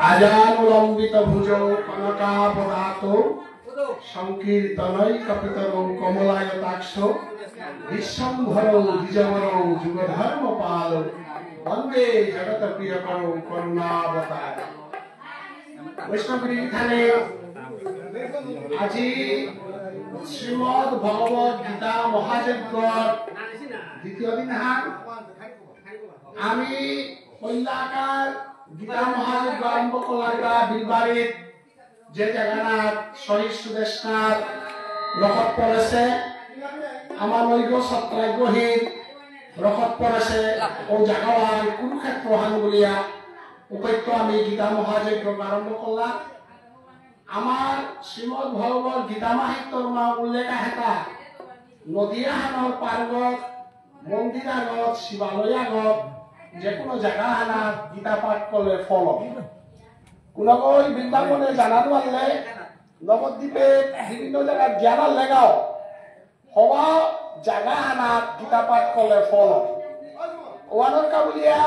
আজানুলম্বিত ভুজৌ কনকাবদাত সংকীর্তনৈকপিতরং কমলায়তাক্ষ বিশ্বম্ভরৌ দ্বিজবরৌ যুগধর্মপাল বন্দে জগত প্রিয়করৌ করুণাবতার। বৈষ্ণবী এখানে আজি শ্রীমদ ভগবত গীতা মহাযজ্ঞর দ্বিতীয় দিন হান আমি কল্যাকার গীতা মহাযজ্ঞ আরম্ভ করলাম বিলবাড়ির যে জায়গাটা শহীদ সুদেশনাথ রকত পড়েছে আমার নৈগ সত্রাগ্রহীর রকত পড়েছে ও জায়গায় কুরুক্ষেত্র হান বলিয়া উপত্য আমি গীতা মহাযজ্ঞ আরম্ভ করলাম। আমার শ্রীমদ ভগবত গীতা মাহিত্যর মা উল্লেখ হেতা নদীয়া হানর পার্গত মন্দির আগত শিবালয় আগত যে কোনো জায়গা হানা গীতা পাঠ করলে ফল কোনকই বৃন্দাবনে জানানো আনলে নবদ্বীপে বিভিন্ন জায়গায় জ্ঞান লেগাও হওয়া জায়গা হানা গীতা পাঠ করলে ফল ওয়ানোর কাবুলিয়া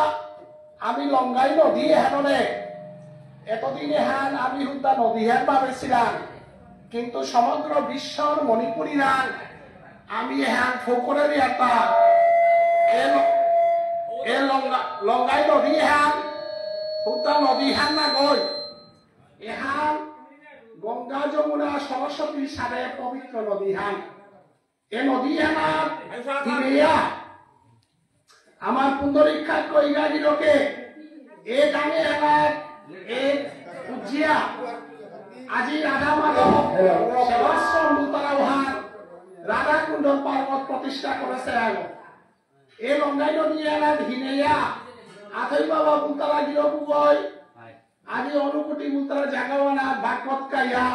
আমি লঙ্গাই নদী হেননে এতদিনে হান আমি হুদা নদী হেন ভাবেছিলাম কিন্তু সমগ্র বিশ্বর মণিপুরী হান আমি হান ফোকরের একটা লঙ্গাই নদী হান হুদা নদী হান না গই এহান গঙ্গা যমুনা সরস্বতী সারে পবিত্র নদী হান এ নদী হান আমার পুন্দরীক্ষা কইগা গিরকে এ গানে হান উজ্জিয়া আজি রাধা মাধব সেবাশ্রম মুতারাহার রাধা কুণ্ডল পার্বত প্রতিষ্ঠা করেছে এ লঙ্গাই নদী এলাদ হিনেয়া আথৈ বাবা মুতারা গিরপুবই আজি অনুকুটি মুতারা জাগাওয়ানা ভাগবত কাইয়া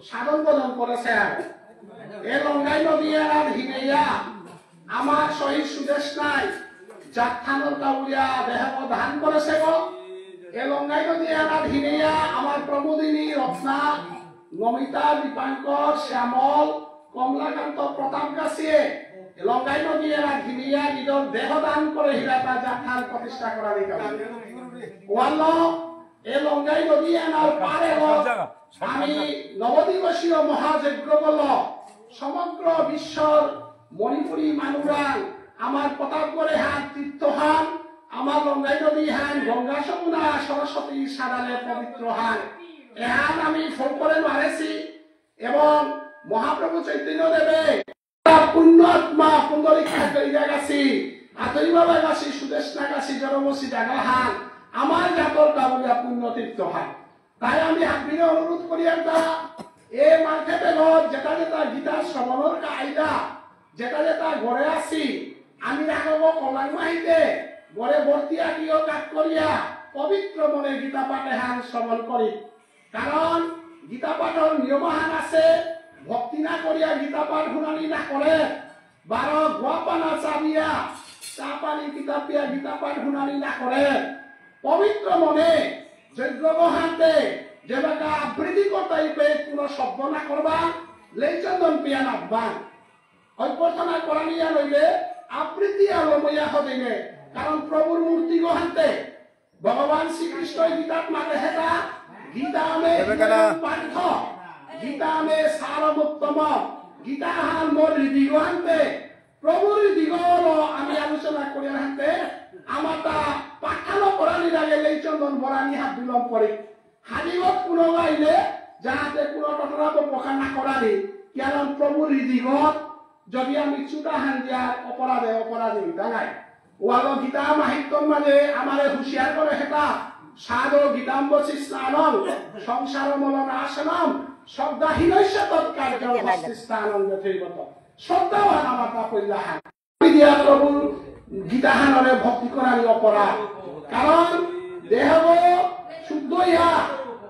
সাধন বদন করেছে এ লঙ্গাই নদী এলাদ হিনেয়া আমার শহীদ সুদেশ নাই জাতখানর কাউরিয়া দেহ ধান করেছে গো এ লঙ্গাই নদী এলাদ হিনেয়া আমার প্রমোদিনী রত্না নমিতা দীপাঙ্কর শ্যামল কমলাকান্ত প্রতাপ গাছিয়ে লঙ্গাই নদী এলাদ হিনেয়া নিজের দেহ দান করে হীরাতা জাতখান প্রতিষ্ঠা করা দিকে ওয়াল্ল এ লঙ্গাই নদী এনার পারে আমি নবদিবসীয় মহাযজ্ঞ বল সমগ্র বিশ্বর মণিপুরী মানুষরা আমার প্রতাপগড়ে হান তীর্থ হান আমার লঙ্গাই নদী হান গঙ্গা যমুনা সরস্বতী সারালে পবিত্র হান এহান আমি ফোন করে মারেছি এবং মহাপ্রভু চৈতন্য দেবে পুণ্যাত্মা পুন্দরীক্ষা করিয়া গেছি আতই বাবা গাছি সুদেশনা গাছি জনমসি জাগা হান আমার জাতর কাবুলিয়া পুণ্য তীর্থ হান তাই আমি আপনিও অনুরোধ করি একটা এ মার্কেটে ঘর যেটা যেটা গীতার শ্রবণের কায়দা যেটা যেটা ঘরে আসি আমি রাখবো কল্যাণ মাহিতে ঘরে বর্তিয়া গিয়ে কাজ করিয়া পবিত্র মনে গীতা পাঠে হান শ্রবণ করি কারণ গীতা পাঠের নিয়মহান আছে ভক্তি না করিয়া গীতা পাঠ শুনানি না করে 12 গোয়া পানা চাবিয়া চা পানি কিতাব দিয়া গীতা পাঠ শুনানি না করে পবিত্র মনে যজ্ঞ মহান্তে যেবাকা আবৃত্তি করতে কোনো শব্দ না করবা লেচন্দন পিয়া নাববান অভ্যর্থনা করা নিয়া লইলে আবৃত্তি আলমইয়া হদিনে কারণ প্রভুর মূর্তি গহান্তে ভগবান শ্রীকৃষ্ণ গীতাত মাতে হেতা গীতা মে পাঠ গীতা মে সারমোত্তম গীতা হান মোর হৃদি গহান্তে প্রভুর হৃদিগল আমি আলোচনা করি হান্তে আমাতা পাঠানো করানি লাগে লেচন্দন বরানি হাত বিলম্ব করে হাদিগত কোনো গাইলে যাহাতে কোনো টটরাব পখা না করানি কারণ প্রভুর হৃদিগত যদি আমি চুটা হান দিয়া অপরাধে দাঁড়াই ওয়াল গীতা মাহিত্যম মানে আমারে হুঁশিয়ার করে হেতা সাধ গীতাম্বসী স্নানম সংসার মলন আসনম শ্রদ্ধাহীনস্য তৎকার্য স্থানম যথৈবত শ্রদ্ধাবান আমার কইলা হান দিয়া প্রভুর গীতা হানরে ভক্তি করানি অপরাধ কারণ দেহ শুদ্ধ ইয়া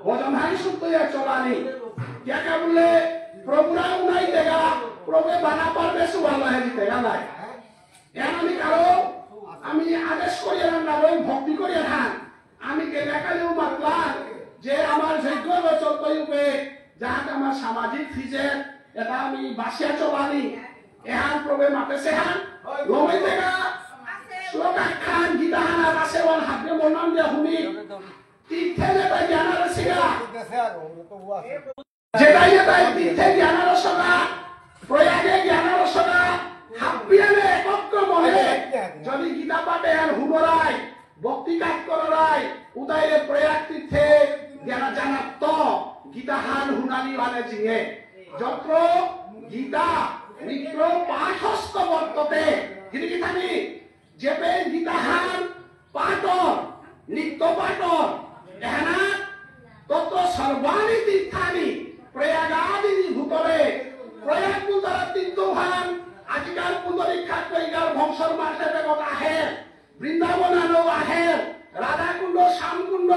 ভজন হাই শুদ্ধ ইয়া চলানি যাকে বললে প্রভুরা উনাই দেগা প্রভু বানা পারবে সুভালো হেদি দেগা নাই এর আমি কারো আমি আদেশ করিয়া না বই ভক্তি করিয়া হান আমি কে দেখালেও মাতলাম যে আমার যজ্ঞ চলতে উপে যাহাতে আমার সামাজিক ফিজে এটা আমি বাসিয়া চলানি এহান প্রবলেম আছে সেহান লমে থেকে শ্লোকা খান গীতাহান আছে ওয়ান হাতে মনাম দিয়া হুনি তীর্থে যেটা জ্ঞানার সিগা যেটাই তীর্থে জ্ঞানার সগা প্রয়াগে জ্ঞানার সগা হাপিয়ানে একত্র মনে যদি গীতা পাঠে আর হুনরাই ভক্তি কাজ করাই উদয়ে প্রয়াগ তীর্থে জ্ঞান জানাত গীতাহান হুনানি মানে জিঙে যত্র গীতা মিত্র পাঠস্থ বর্ততে গিরি থানি যেবে গীতাহান পাঠর নিত্য পাঠর এহানা তত সর্বাণী তীর্থানি প্রয়াগাদি ভূতলে প্রয়াগ পূজার তীর্থহান আজকাল পুনরীক্ষা কইগার বংশর মাঠে বেগত আহে বৃন্দাবনানো আহে রাধাকুণ্ড শ্যামকুণ্ড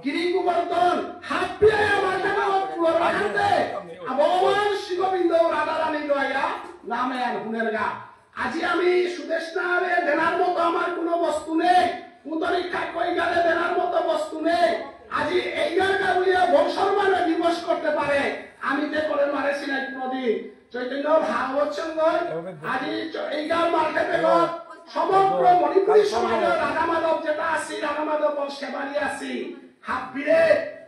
গিরি গোবর্ধন হাপিয়ায় আমার বেগত পুরো রাখতে ভগবান শিববিন্দ রাধারানী লয়া নামে আর হুনের গা আজি আমি সুদেশনারে দেনার মতো আমার কোনো বস্তু নেই পুনরীক্ষা কইগারে দেনার মতো বস্তু নেই আজি এইগার গাবলিয়া বংশর মানে দিবস করতে পারে আমি তে করে মারেছি না কোনদিন চৈতন্য ভাগবত সঙ্গ আজি এইগার মাঠে বেগত সমগ্র মণিপুরী সমাজের রাধা মাধব যেটা আছি রাধা মাধব সেবারি আছি হাপিরে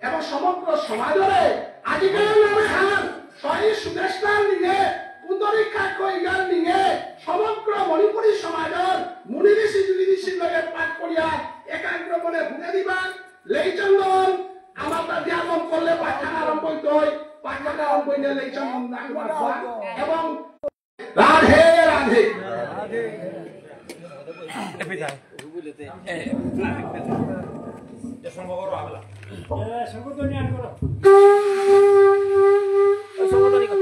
এবং সমগ্র সমাজরে আজিকাল নামে হান সহি সুদেশনার নিয়ে পুনরীক্ষা কইগার নিয়ে সমগ্র মণিপুরী সমাজের মুনি ঋষি যোগী ঋষির লগে পাঠ করিয়া একাগ্র মনে ভুলে দিবা লেইচন্দন আমার তা ধ্যান করলে পাঠখানা আরম্ভ হইতই পাঠখানা আরম্ভ হইলে লেইচন্দন দান করবা এবং রাধে রাধে রাধে এপিটাই রুগুলেতে এ সম্ভবর আগলা এ সংগঠন নিয়ান করো সংগঠন নিকো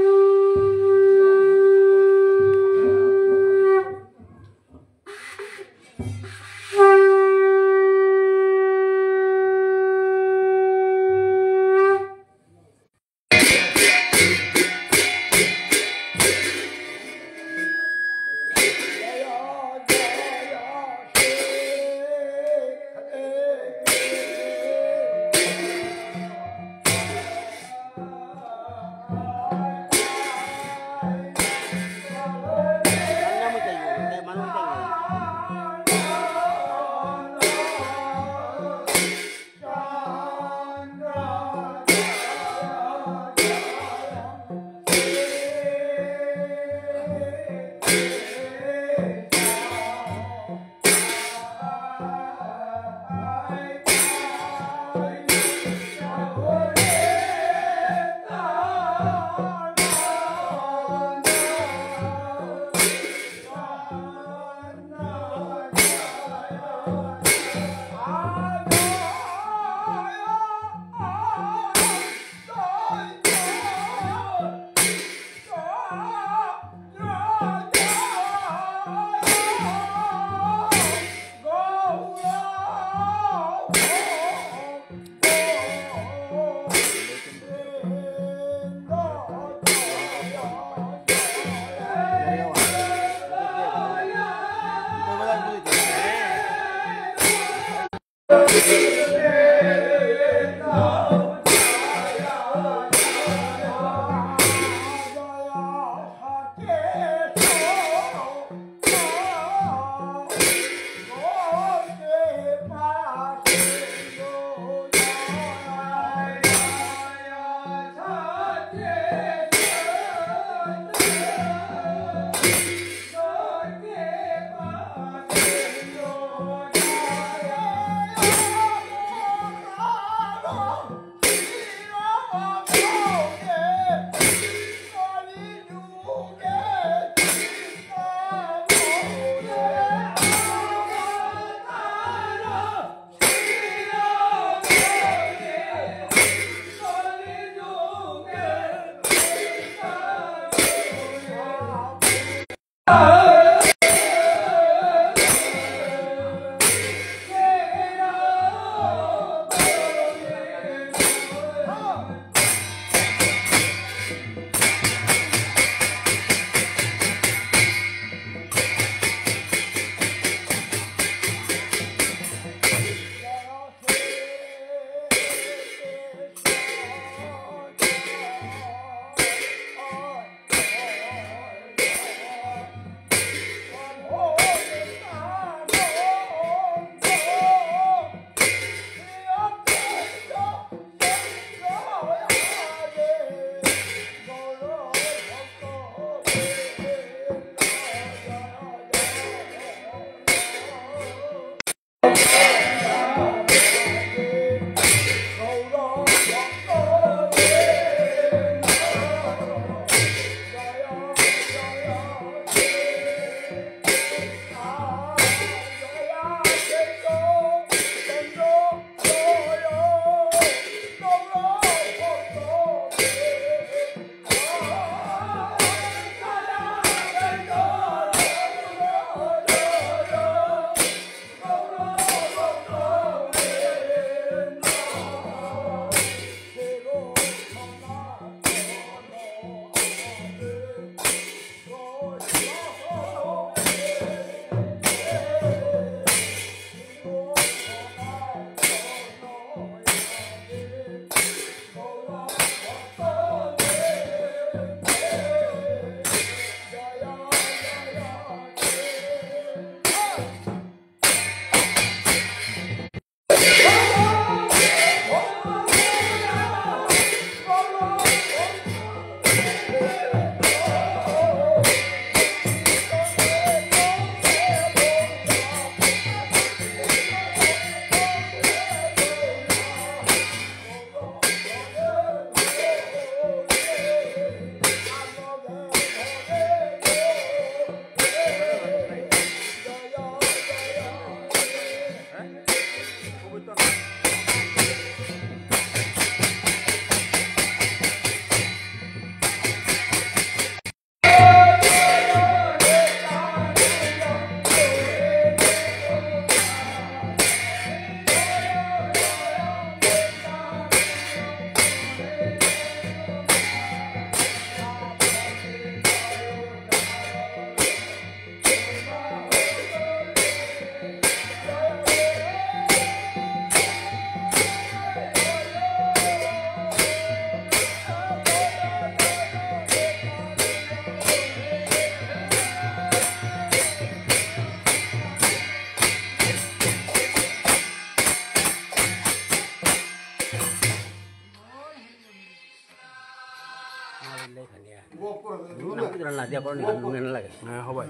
নাদিয়া করে নুন লাগে হ্যাঁ হবাই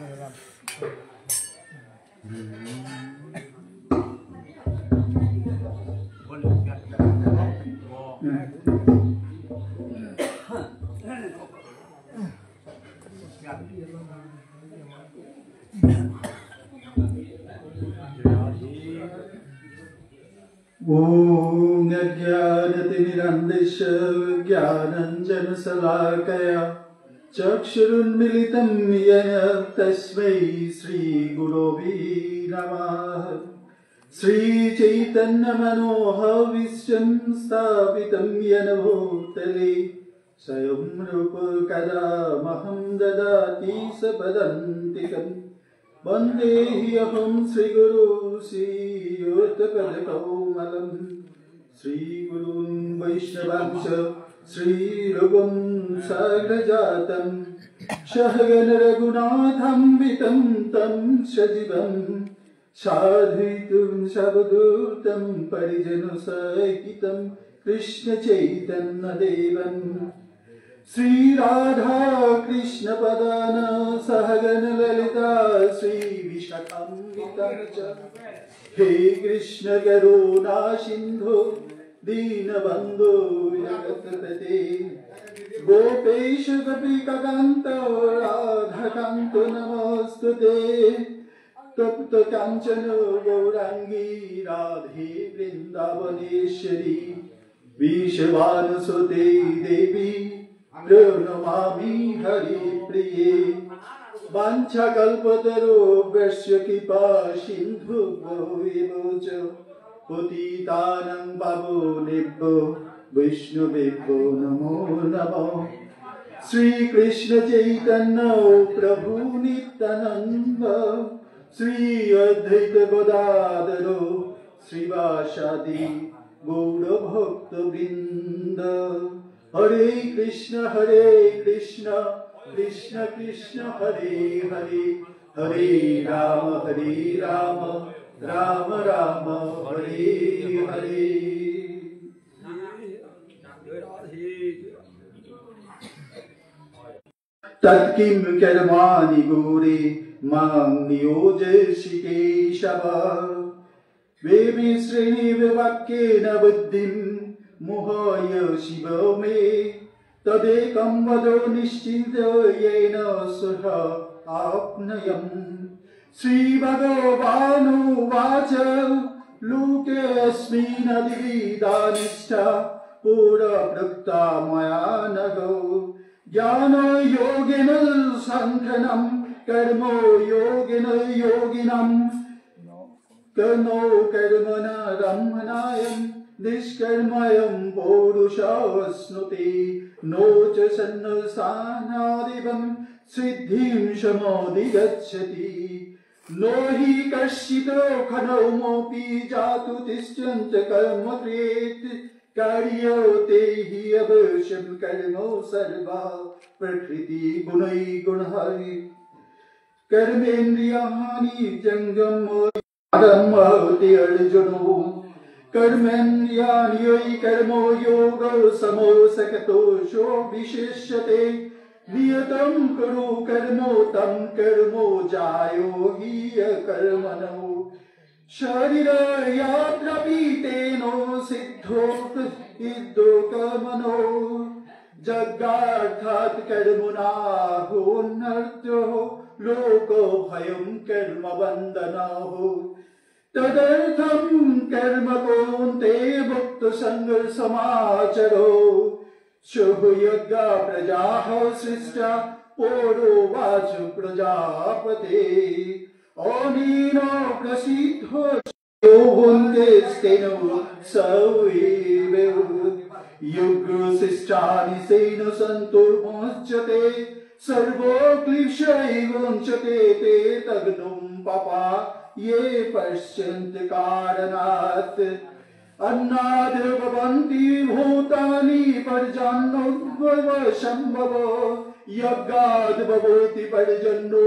ॐ अज्ञानतिमिरन्धस्य ज्ञानञ्जनशलाकया चक्षुरुन्मिलितं येन तस्मै श्रीगुरवे नमः श्रीचैतन्यमनोहविष्यं स्थापितं येन भूतले स्वयं रूप कदा महं ददाति सपदन्तिकम् वन्देऽहं श्रीगुरु श्रीयुतपदकौमलं श्रीगुरुं वैष्णवांश श्रीरूपं साग्रजातं सहगण रघुनाथं वितं तं सजीवं साधुतुं सवधूतं परिजनसहितं कृष्णचैतन्यदेवम् श्री राधा कृष्ण पदान सहगन ललिता श्री विशाखान्विता हे कृष्ण करुणा सिंधु दीनबंधु जगत्पते गोपेश गोपिकान्त राधाकान्त नमोस्तुते तप्त कांचन गौरांगी राधे वृंदावनेश्वरी विश्वानुसुते देवी प्रणमामि हरिप्रिये वाञ्छाकल्पतरुभ्यश्च कृपा सिन्धुभ्यो च पतितानां पावनेभ्यो वैष्णवेभ्यो नमो नमः श्रीकृष्ण चैतन्य प्रभु नित्यानन्द श्री अद्वैत गदाधर श्रीवासादि गौरभक्तवृन्द हरे कृष्ण कृष्ण कृष्ण हरे हरे हरे राम राम राम हरे हरे तत्किं कर्माणि घोरे मां नियोजयसि केशव वेमि श्रेणिविवाक्येन बुद्धिं मोहाय शिव मे तदेकं वद निश्चिन्तयेन सह आप्नयम् श्रीभगवानुवाच लोकेऽस्मिन् द्विविधानिष्ठा पुरप्रोक्ता मया नघो ज्ञानयोगेन साङ्ख्यं कर्मयोगेन योगिनं कर्मो कर्मण रमणायं निष्कर्मयं पौरुषाश्नुते नो च सन्नसानादिवं सिद्धिं समधिगच्छति नो हि कश्चित् खनौमोऽपि जातु तिष्ठन्त कर्म क्रियेत् कार्यते हि अवश्यं कर्म सर्वा प्रकृति गुणैर्गुणः कर्मेन्द्रियाणि जङ्गम आदमति अर्जुनो कर्मेन्द्रियाणि कर्मो योगो समो सकतोषो विशिष्यते नियतं कुरु कर्मो तं कर्मो जायो हि कर्मणो शरीरयात्रापि तेनो सिद्धो इद्धो कर्मणो जगार्थात् कर्मणा होन्नर्त्यो लोको भयं कर्म बन्धनो तदर्थं कर्म कुरुते भक्त संघर्षमाचरो शुभयज्ञ प्रजाः सृष्टा पौरोवाच प्रजापते अनेन प्रसिद्धो योगुन्तेस्तेन सवेव युगशिष्टानि सेन सन्तुर्मुच्यते सर्वो क्लिशैवञ्चते ते तग्नुं पापा ये पश्यन्ति कारणात् अन्नाद् भवन्ति भूतानि पर्जन्योद्भव सम्भव यज्ञाद् भवति पर्जन्यो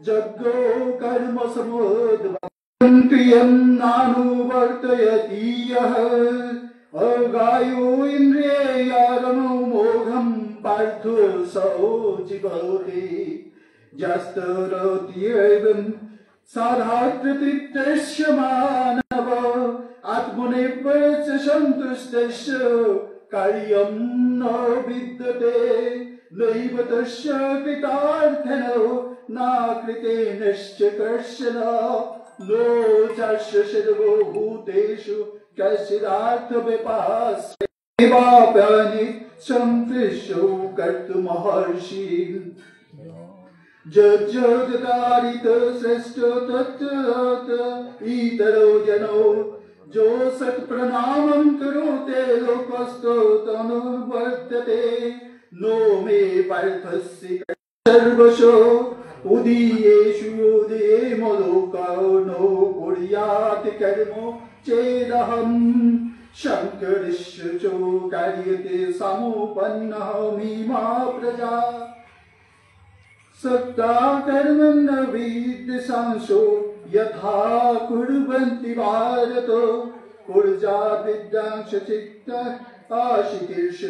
यज्ञो कर्म समुद्भवं क्रियं नानुवर्तयति यः अगायो इन्द्रियारमो मोघं पार्थो सौचिभवते जस्तरोत्येवं साधातृप्तस्य मानव आत्मनेव च सन्तुष्टस्य कार्यं न विद्यते नैव तस्य कृतार्थनो नाकृतेनश्च कश्चन नो चास्य सर्वो भूतेषु कश्चिदार्थव्यपास्येवाप्यनि संकृष्टो कर्तुमहर्षि जज्जोदारित श्रेष्ठ तत् इतरो जनो जो सत्प्रणामं करोते लोकस्थो तनुवर्तते नो मे पार्थस्य सर्वशो उदीयेषु उदये मलोको नो कुर्यात् कर्म चेदहं शङ्करस्य च कार्यते समुपन्नः मीमा प्रजा सक्ता कर्मण्य विद्वेषांसो यथा कुर्वन्ति भारतो कुर्जा विद्यांश चित्त आशिकीर्ष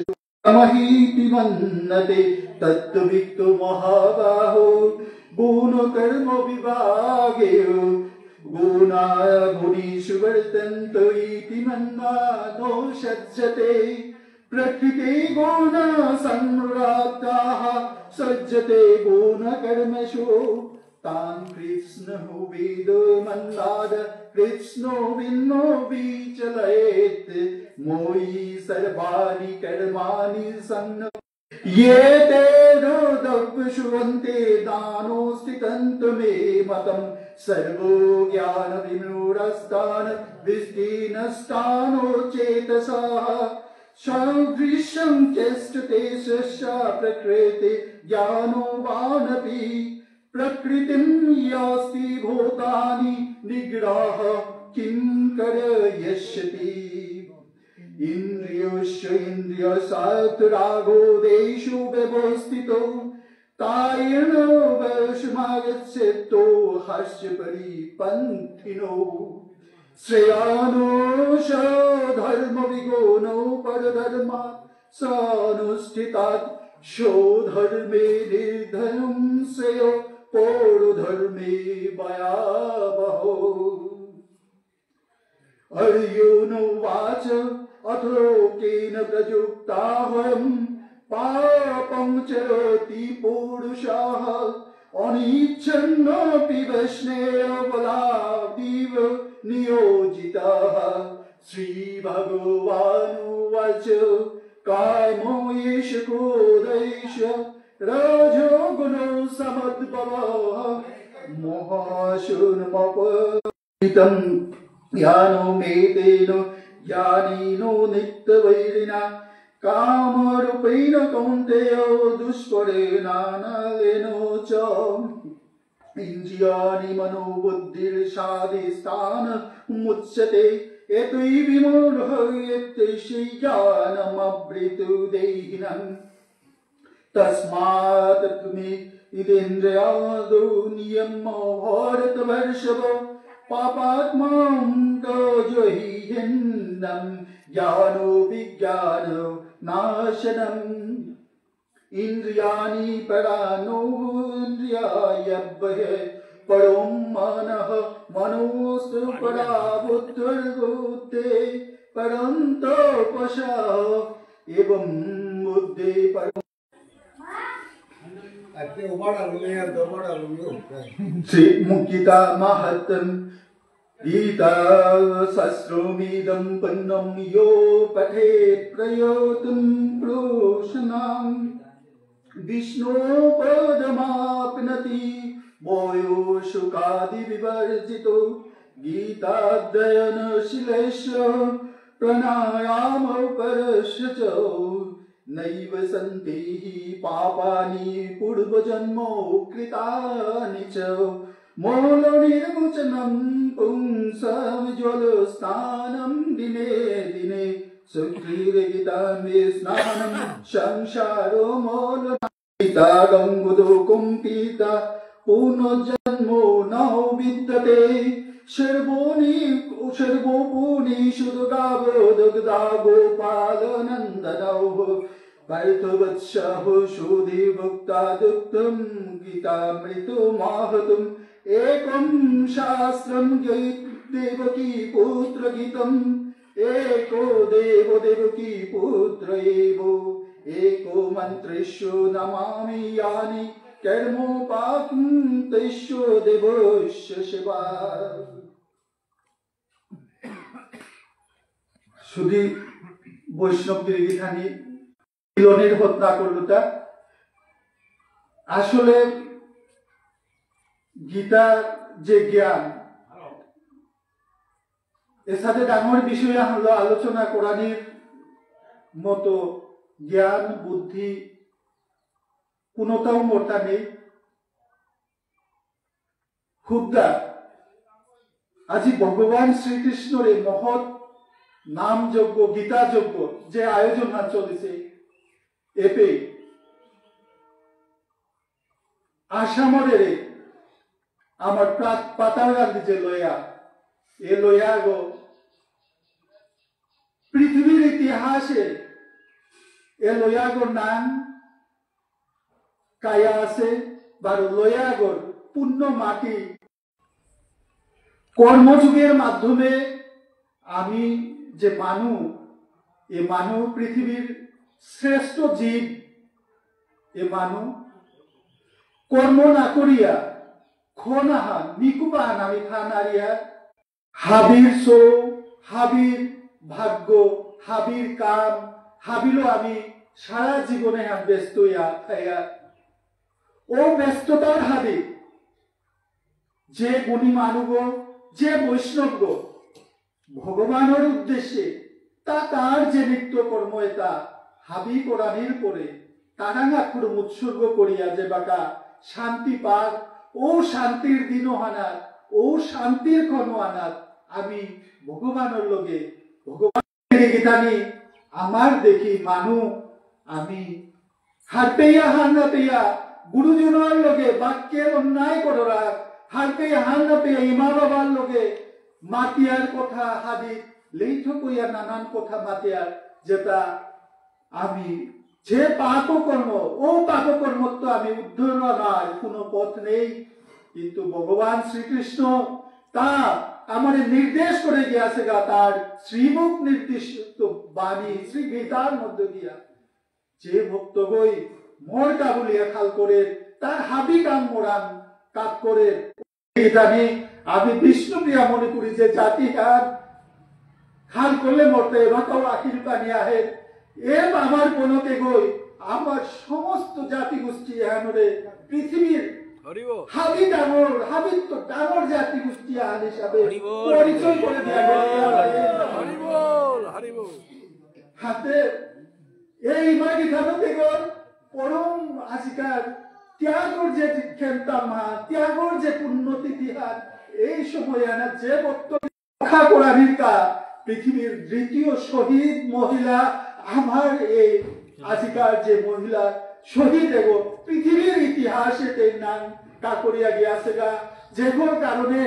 महीति मन्नते तत्त्ववित्तो महाबाहो गुण कर्म विभागे गुणा गुणीषु वर्तन्त इति मन्ना नो सज्जते प्रकृते गुण संराक्ताः सज्जते गुण कर्मसु तान् कृष्णो वेद मन्नाद कृष्णो विन्नो विचलयेत् मोयि सर्वाणि कर्माणि सन्न ये ते रोदप्शुवन्ते दानो स्थितन्त मे मतं सर्वो ज्ञान विमूढस्तान् विस्तीर्णस्तानो चेतसः सदृशं चेष्टते स प्रकृते ज्ञानो वानपि प्रकृतिं यास्ति भूतानि निग्रह किं करयष्यति इन्द्रियस्य इन्द्रियसात्रागो देषु व्यवस्थितो कायेन वशमागच्छतो हस्य परिपन्थिनो श्रेयानो धर्म विगुणो परधर्मा सानुष्ठितात् शो धर्मे निर्धनं श्रेयो पौरुधर्मे भयावहो अर्जुनोवाच अथोकेन प्रयुक्ताहं पापं चरति पुरुषः अनिच्छन्नपि वैष्णवबलादिव नियोजितः श्रीभगवानुवाच कामो एष क्रोधैष रजोगुणो समुद्भवः मोहाशुनमपहृतं ज्ञानो मेतेन ज्ञानिनो नित्यवैरिणा कामरूपेण कौन्तेय दुष्करेणानलेन च इन्द्रियाणि मनोबुद्धिर्षाधिष्ठानमुच्यते एतै विमूढः यत्तैषै ज्ञानमवृतो देहिनम् तस्मात् त्वमे इदेन्द्रियादौ नियम्य भारतवर्षभ पापात्मां तजहिन्नं ज्ञानो विज्ञानो नाशनम् इन्द्रियाणि परानोन्द्रियायभ्य परो मनः मनोस्तु परा बुद्धिर्बुद्धे परन्तोपशः एवं बुद्धे परम श्री मुक्तिता महत्तम गीता शास्त्रमिदं पन्नं यो पठेत् प्रयोतुं प्रोषणाम् विष्णोपदमाप्नोति मोयो शुकादिविवर्जितो गीताध्ययनशीलस्य प्राणायामपरस्य च नैव सन्ति हि पापानि पूर्वजन्मो कृतानि च मौलनिर्मुचनं पुंसज्वलस्थानं दिने दिने सुक्रीर्गीताम्बे स्नानं संसारो मौलनायिता गङ्गुदो कुम्पिता पुनर्जन्मो न विद्यते सर्वोपूर्णेषु दुर्गावो दुग्धा गोपालनन्दनौ পার্থবৎসহ সুধী ভক্তা দুগ্ধম গীতামৃত মাহতুম একম শাস্ত্রম দেবকী পুত্র গীতম एको देवो देवकी पुत्र एव एको मन्त्रेषु नमामि यानि कर्मोपाकृतेषु देवस्य सेवा। শুধু বৈষ্ণব গিরিধানী তিলনের হত্যা করলো তা আসলে গীতার যে জ্ঞান এর সাথে ডাঙর বিষয় হলো আলোচনা কোরআনের মতো জ্ঞান বুদ্ধি কোনটাও মোটা নেই। খুবদা আজি ভগবান শ্রীকৃষ্ণের এই মহৎ নাম যজ্ঞ গীতা যজ্ঞ যে আয়োজন চলেছে এপে আসামরে আমার পাতাল গান্ধী যে লয়া এ লয়া গো পৃথিবীর ইতিহাসে এ লয়া গো নাম কায়া আছে বা লয়া গোর পূর্ণ মাটি কর্মযুগের মাধ্যমে আমি যে মানু এ মানু পৃথিবীর শ্রেষ্ঠ জীব এ মানু কর্ম না করিয়া খনাহান নিকুবাহান আমি থানারিয়া হাবির সো হাবির ভাগ্য হাবির কাম হাবিলো আমি সারা জীবনে ব্যস্ত থাইয়া ও ব্যস্ততার হাবি যে গুণী মানুষ যে বৈষ্ণব ভগবানের উদ্দেশ্যে তার যে নিত্য কর্ম এটা হাবি কোরআনের পরে তারাঙ্গাক্ষর উৎসর্গ করিয়া যে বাকা শান্তি পাক ও শান্তির দিন হানাত ও শান্তির ক্ষণ আনাত আমি ভগবানের লগে ভগবানের গীতানি আমার দেখি মানু আমি হার পেয়া হার না পেয়া গুরুজনের লগে বাক্যের অন্যায় করা হার পেয়া হার না পেয়া ইমা বাবার লগে মাতিয়ার কথা হাদি লেইথ কইয়া নানান কথা মাতিয়ার যেটা আমি যে পাপ কর্ম ও পাপ কর্ম তো আমি উদ্ধরণ নয় কোনো পথ নেই কিন্তু ভগবান শ্রীকৃষ্ণ তা আমার নির্দেশ করে গিয়াছে গা তার শ্রীমুখ নির্দিষ্ট বাণী শ্রী গীতার মধ্যে দিয়া যে ভক্ত গই মোর কাবুলিয়া খাল করে তার হাবি কাম মোরান কাপ করে গীতানি আমি বিষ্ণুপ্রিয়া মনে করি যে জাতি হার খাল করলে মরতে এবারও আখির পানি আহে এর আমার কোনকে গই আমার সমস্ত জাতি গোষ্ঠী এহানরে পৃথিবীর হাবি ডাঙর হাবি তো ডাঙর জাতি গোষ্ঠী আহান হিসাবে পরিচয় করে দেয়া হাতে এই মাগি খানতে গর পরম আজিকার ত্যাগর যে খেমতামা ত্যাগর যে পুণ্যতিথি হাত এই সময় আনা যে বক্তব্য রক্ষা করার কা পৃথিবীর দ্বিতীয় শহীদ মহিলা আমার এই আজিকার যে মহিলা শহীদ এগো পৃথিবীর ইতিহাসে তের নাম কা করিয়া গিয়াছে গা যেগুলোর কারণে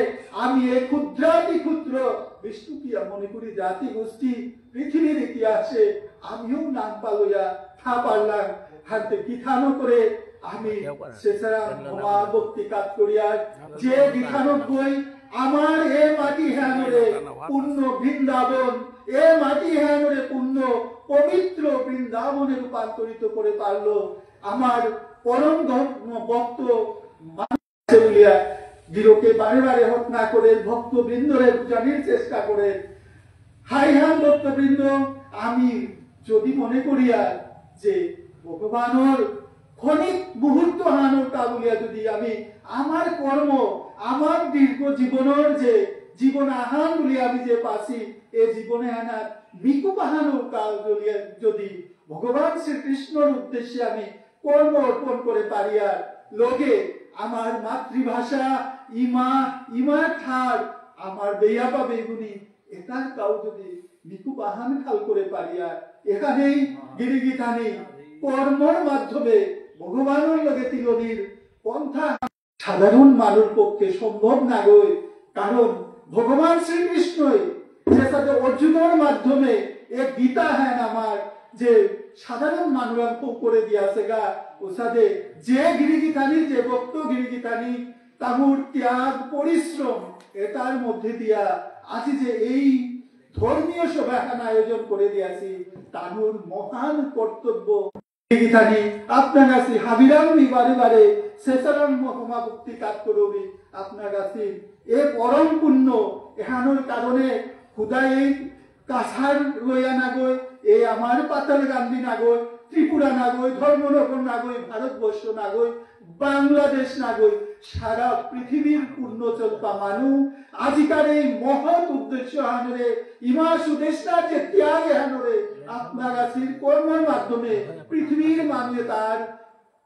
আমি এই ক্ষুদ্রাতি ক্ষুদ্র বিষ্ণুপ্রিয়া মনে করি জাতি গোষ্ঠী পৃথিবীর ইতিহাসে আমিও নাম পালইয়া থা পারলাম হাতে গীতানো করে আমি শেষরা মহাভক্তি কাজ করিয়া যে গীতানো বই আমার এ মাটি হ্যানরে পূর্ণ বৃন্দাবন এ মাটি হ্যানরে পূর্ণ পবিত্র বৃন্দাবনে রূপান্তরিত করে পারলো আমার পরম ভক্ত বলিয়া গিরোকে বারে বারে হত্যা করে ভক্ত বৃন্দরে জানির চেষ্টা করে হাই হান ভক্ত বৃন্দ আমি যদি মনে করিয়া যে ভগবানের ক্ষণিক মুহূর্ত হানোর তা বলিয়া যদি আমি আমার কর্ম আমার দীর্ঘ জীবনের যে জীবন আহান বলিয়া আমি যে পাচ্ছি এ জীবনে আনার বিকুপ আহানোর কাল বলিয়া যদি ভগবান শ্রীকৃষ্ণর উদ্দেশ্যে আমি কর্ম অর্পণ করে পারিয়া লোকে আমার মাতৃভাষা ইমা ঠার আমার বেয়াপা বেগুনি এটার কাউ যদি বিকুপ আহান খাল করে পারিয়া এখানেই গিরিগীতা নেই কর্মর মাধ্যমে ভগবানের লগে তিলনির পন্থা সাধারণ মানুষ পক্ষে সম্ভব না গই কারণ ভগবান শ্রীকৃষ্ণই যে সাথে অর্জুনের মাধ্যমে এক গীতা হ্যান আমার যে সাধারণ মানুষ করে দিয়াছে গা ওসাদে যে গিরিগিথানি যে ভক্ত গিরিগিথানি তামুর ত্যাগ পরিশ্রম এটার মধ্যে দিয়া আজি যে এই ধর্মীয় সভা আয়োজন করে দিয়াছি তানুর মহান কর্তব্য গিরিগিথানি আপনার কাছে হাবিরাম বারে বারে শেষারাম মহমা ভক্তি কাজ করবি আপনার কাছে এ পরম পুণ্য এহানোর কারণে খুদাই কাছার লইয়া নাগই এ আমার পাতাল গান্ধী নাগই ত্রিপুরা নাগই ধর্মনগর নাগই ভারতবর্ষ নাগই বাংলাদেশ নাগই সারা পৃথিবীর পূর্ণ চলপা মানু আজিকার এই মহৎ উদ্দেশ্য হানরে ইমা সুদেশনা যে ত্যাগ হানরে আপনার আশির কর্মের মাধ্যমে পৃথিবীর মানুষ তার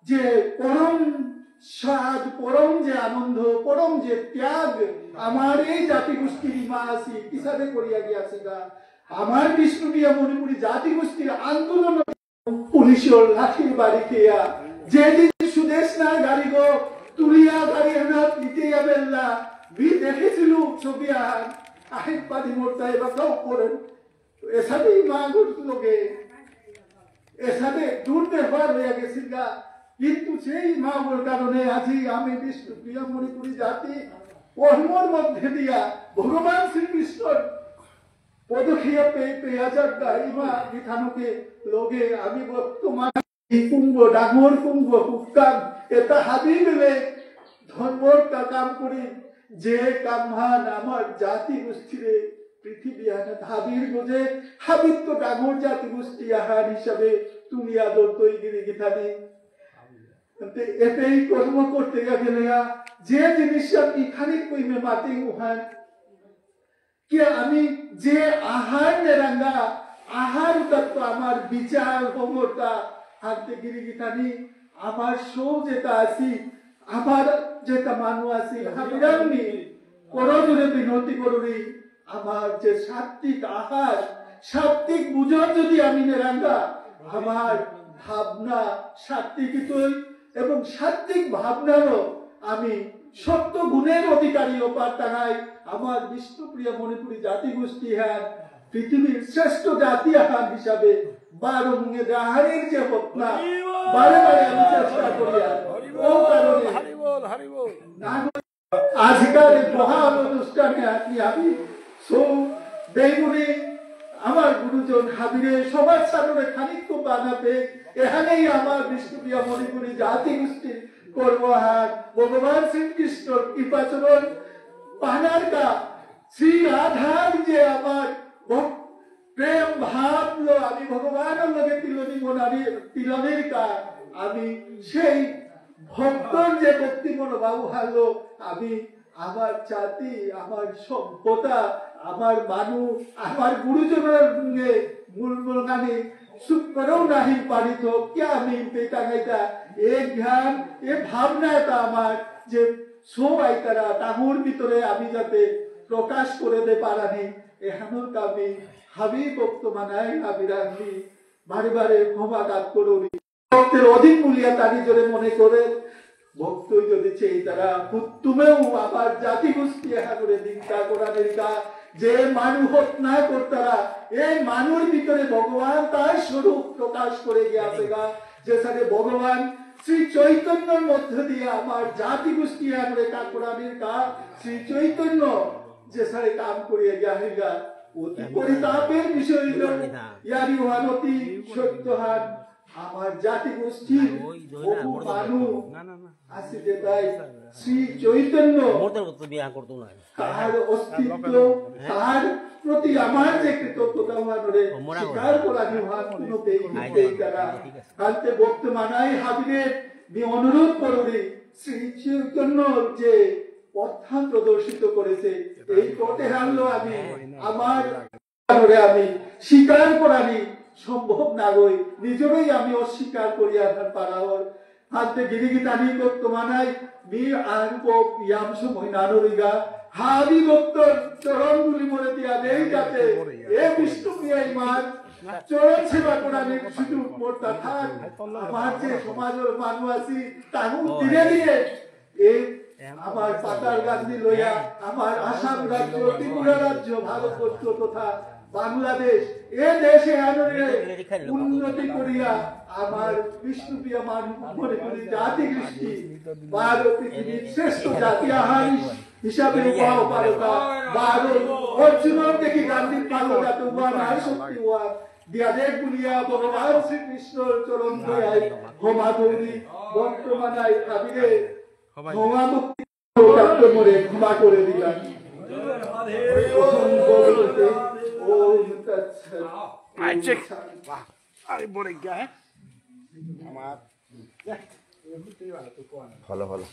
যে পরম স্বাদ পরম যে আনন্দ পরম যে ত্যাগ আমার এই জাতিগোষ্ঠীর ইমা আসি কিসাদে করিয়া গিয়াছি গা আমার বিষ্ণুপ্রিয়া মণিপুরী জাতিগোষ্ঠীর আন্দোলন পুলিশের লাঠির বাড়ি খেয়া যেদিন সুদেশ না গাড়ি গো তুলিয়া গাড়ি না পিটিয়া বেল্লা বি দেখেছিল ছবি আর আহিত পাদি মোর্তা এবার সব করেন এসাদেই মা লোকে এসাদে দূর ব্যবহার হইয়া গেছিল গা কিন্তু সেই মাওর কারণে আজি আমি বিষ্ণুপ্রিয়া মণিপুরী জাতি কর্মর মধ্যে দিয়া ভগবান শ্রীকৃষ্ণর পদক্ষেপ পেয়ে আচার ইমা বিধানকে লোকে আমি বর্তমান কুম্ভ ডাঙর কুম্ভ কুকাম এটা হাবি মেলে ধর্মর কাম করি যে কামহান আমার জাতি গোষ্ঠীরে পৃথিবী হাবির বোঝে হাবির তো ডাঙর জাতি গোষ্ঠী আহার হিসাবে তুমি আদর তৈরি গিথানি এটাই কর্ম করতে গেলে যে জিনিসটা খানিক কইমে মাটি উহান কি আমি যে আহার নেরাঙ্গা আহার তত্ত্ব আমার বিচার ক্ষমতা হাতে গিরিগিথানি আমার সৌ যেটা আছি আমার যেটা মানু আছি হাবিরামনি করজনে বিনতি করুনি আমার যে সাত্বিক আহার সাত্বিক বুঝন যদি আমি নেরাঙ্গা আমার ভাবনা সাত্বিকই এবং সাত্বিক ভাবনারও আমি সত্য গুণের অধিকারী ওপার টাঙাই আমার বিষ্ণুপ্রিয় মণিপুরী জাতিগোষ্ঠী হ্যাঁ পৃথিবীর শ্রেষ্ঠ জাতি আহার হিসাবে বারো মুঙে আহারের যে হত্যা বারে বারে আমি চেষ্টা করিয়া ও কারণে আজকাল মহান অনুষ্ঠানে আপনি আমি সৌ দেবুনি আমার গুরুজন হাবিরে সবার সামনে খানিক বানাবে এখানেই আমার বিষ্ণুপ্রিয়া মণিপুরী জাতিগোষ্ঠীর কর্মহার ভগবান শ্রীকৃষ্ণর কৃপাচরণ পানার কা শ্রী আধার যে আমার প্রেম ভাবলো আমি ভগবানের লগে তিলনের কা আমি সেই ভক্তর যে ব্যক্তি মনোভাব হারলো আমি আমার জাতি আমার সভ্যতা আমার মানু আমার গুরুজনের মূল গানে সুকরেও নাহি পারিত কে আমি বেটাঙ্গাইতা এ জ্ঞান এ ভাবনা এটা আমার যে সবাই তারা তাহুর ভিতরে আমি যাতে প্রকাশ করে দে পারানি এহানোর কামি হাবি বর্তমানায় হাবিরাঙ্গি বারে বারে ক্ষমা কাজ করুনি ভক্তের অধিক মূল্যা তারি জোরে মনে করে ভক্তই যদি চেয়ে তারা তুমেও আবার জাতিগোষ্ঠী এহা করে দিনটা কোরআনের কা যে মানুষ না করতারা এই মানুষ ভিতরে ভগবান তার স্বরূপ প্রকাশ করে গিয়েছে গা যে সাথে ভগবান শ্রী চৈতন্যর মধ্য দিয়ে আমার জাতিগোষ্ঠী আনরে কা কোরআনের কা শ্রী চৈতন্য যে সাথে কাম করিয়া গিয়া গা অতি পরিতাপের বিষয় ইয়ারি ওয়ানতি সত্যহান আমার জাতিগোষ্ঠীর বহু মানুষ আছে যে তাই শ্রী চৈতন্য তার অস্তিত্ব তার প্রতি আমার যে কৃতজ্ঞতা হওয়ারে স্বীকার করা কোনোতেই তারা কালতে বর্তমানায় হাবিরের অনুরোধ করবে শ্রী চৈতন্য যে পথ প্রদর্শিত করেছে এই পথে হারলো আমি আমার আমি স্বীকার করানি সম্ভব না গই নিজেরই আমি অস্বীকার করি আপনার পাড়াওয়ার হাতে গিরিগিতানি বর্তমানায় মি আর ইয়াম সময় নানরিগা হাবি ভক্তর চরণগুলি মনে দিয়া দেই যাতে এ বিষ্ণুপ্রিয়া ইমান চরণ সেবা করানোর সুযোগ মোরটা থাক আমার যে সমাজের মানুষ আছি তাহু ধীরে ধীরে এই আমার পাতাল গান্ধী লইয়া আমার আসাম রাজ্য ত্রিপুরা রাজ্য ভারতবর্ষ তথা বাংলাদেশ এ দেশে উন্নতি করিয়া আমার বিষ্ণুপ্রিয় মানুষ মনে করি জাতি কৃষ্টি ভারত পৃথিবীর শ্রেষ্ঠ জাতি আহার হিসাবে উপাও পারতা ভারত অর্জুনের দেখি গান্ধীর পালজাত উহা নাই শক্তি উহা দিয়া দেখ বলিয়া ভগবান শ্রীকৃষ্ণর চরণ দয়ায় ক্ষমা গৌরী বর্তমানায় ভাবিরে ক্ষমা মুক্তি মরে ক্ষমা করে দিলাম ভালো ভালো